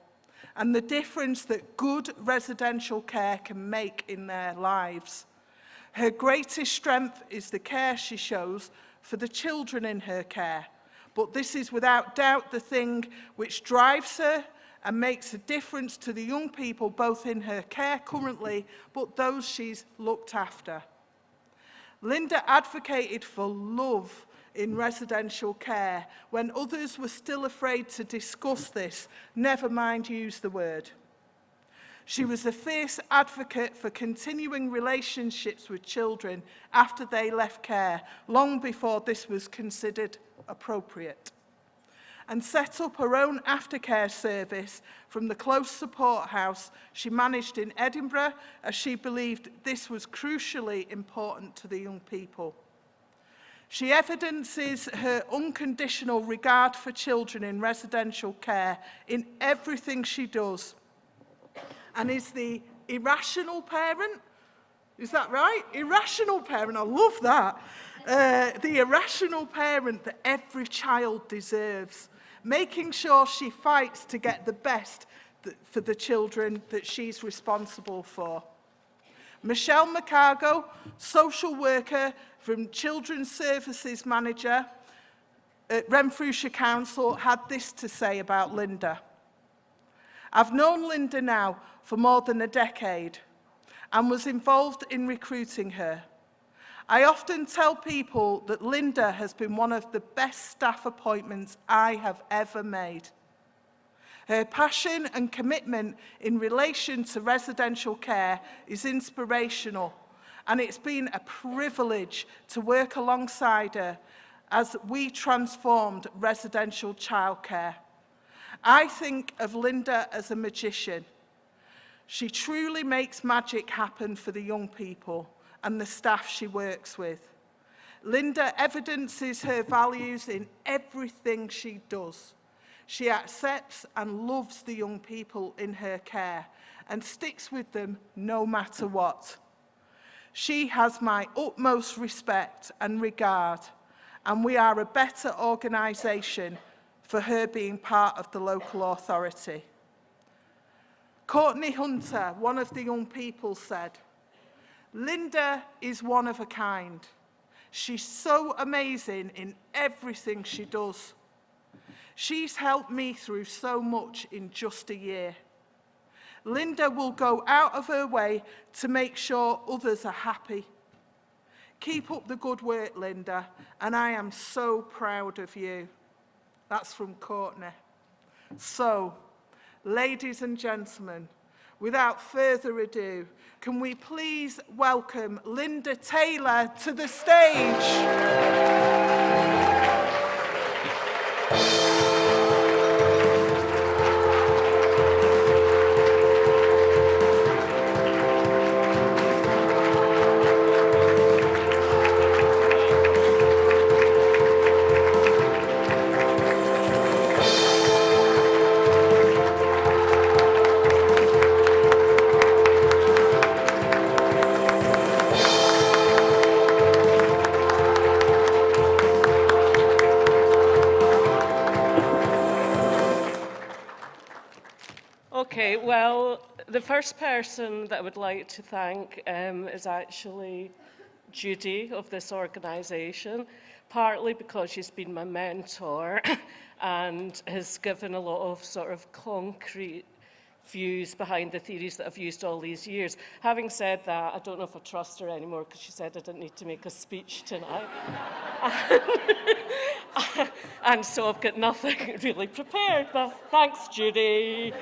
and the difference that good residential care can make in their lives. Her greatest strength is the care she shows for the children in her care. But this is without doubt the thing which drives her and makes a difference to the young people both in her care currently, but those she's looked after. Linda advocated for love in residential care when others were still afraid to discuss this, never mind use the word. She was a fierce advocate for continuing relationships with children after they left care, long before this was considered appropriate, and set up her own aftercare service from the close support house she managed in Edinburgh, as she believed this was crucially important to the young people. She evidences her unconditional regard for children in residential care in everything she does, and is the irrational parent. Is that right? Irrational parent, I love that. The irrational parent that every child deserves, making sure she fights to get the best for the children that she's responsible for. Michelle McCargo, social worker from Children's Services Manager at Renfrewshire Council, had this to say about Linda. I've known Linda now for more than a decade and was involved in recruiting her. I often tell people that Linda has been one of the best staff appointments I have ever made. Her passion and commitment in relation to residential care is inspirational, and it's been a privilege to work alongside her as we transformed residential childcare. I think of Linda as a magician. She truly makes magic happen for the young people and the staff she works with. Linda evidences her values in everything she does. She accepts and loves the young people in her care and sticks with them no matter what. She has my utmost respect and regard, and we are a better organisation for her being part of the local authority. Courtney Hunter, one of the young people, said, Linda is one of a kind. She's so amazing in everything she does. She's helped me through so much in just a year. Linda will go out of her way to make sure others are happy. Keep up the good work, Linda, and I am so proud of you. That's from Courtney. So, ladies and gentlemen, without further ado, can we please welcome Linda Taylor to the stage? Okay, well, the first person that I would like to thank is actually Judy of this organisation, partly because she's been my mentor and has given a lot of sort of concrete views behind the theories that I've used all these years. Having said that, I don't know if I trust her anymore because she said I didn't need to make a speech tonight. And so I've got nothing really prepared, but thanks, Judy.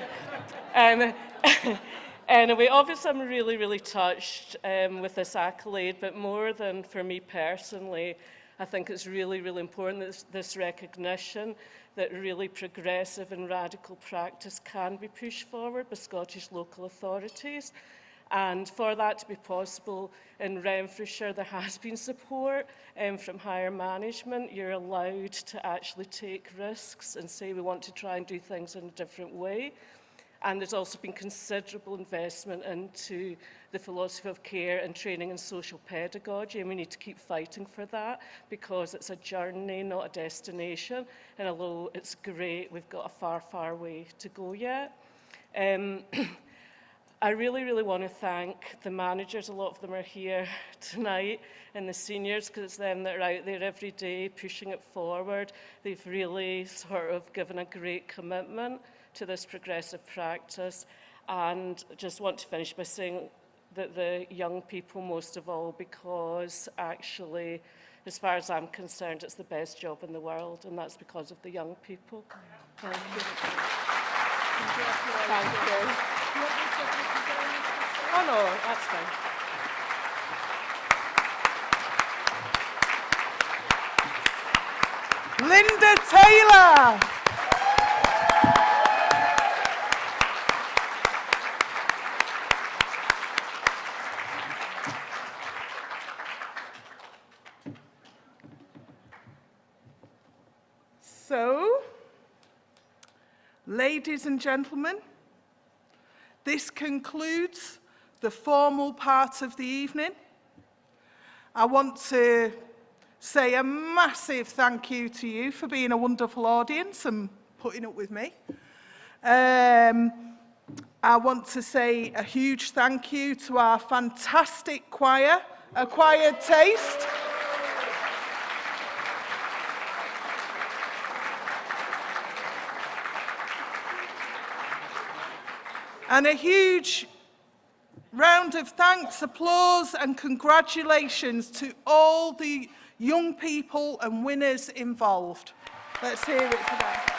Anyway, obviously I'm really, really touched with this accolade, but more than for me personally, I think it's really, really important this recognition that really progressive and radical practice can be pushed forward by Scottish local authorities. And for that to be possible in Renfrewshire, there has been support from higher management. You're allowed to actually take risks and say we want to try and do things in a different way. And there's also been considerable investment into the philosophy of care and training in social pedagogy, and we need to keep fighting for that because it's a journey, not a destination. And although it's great, we've got a far, far way to go yet. I really, really want to thank the managers. A lot of them are here tonight, and the seniors, because it's them that are out there every day pushing it forward. They've really sort of given a great commitment to this progressive practice. And I just want to finish by saying that the young people most of all, because actually, as far as I'm concerned, it's the best job in the world, and that's because of the young people. Thank you. Thank you. Oh no, that's fine. Linda Taylor. So, ladies and gentlemen, this concludes the formal part of the evening. I want to say a massive thank you to you for being a wonderful audience and putting up with me. I want to say a huge thank you to our fantastic choir, Acquired Taste. And a huge round of thanks, applause and congratulations to all the young people and winners involved. Let's hear it for them.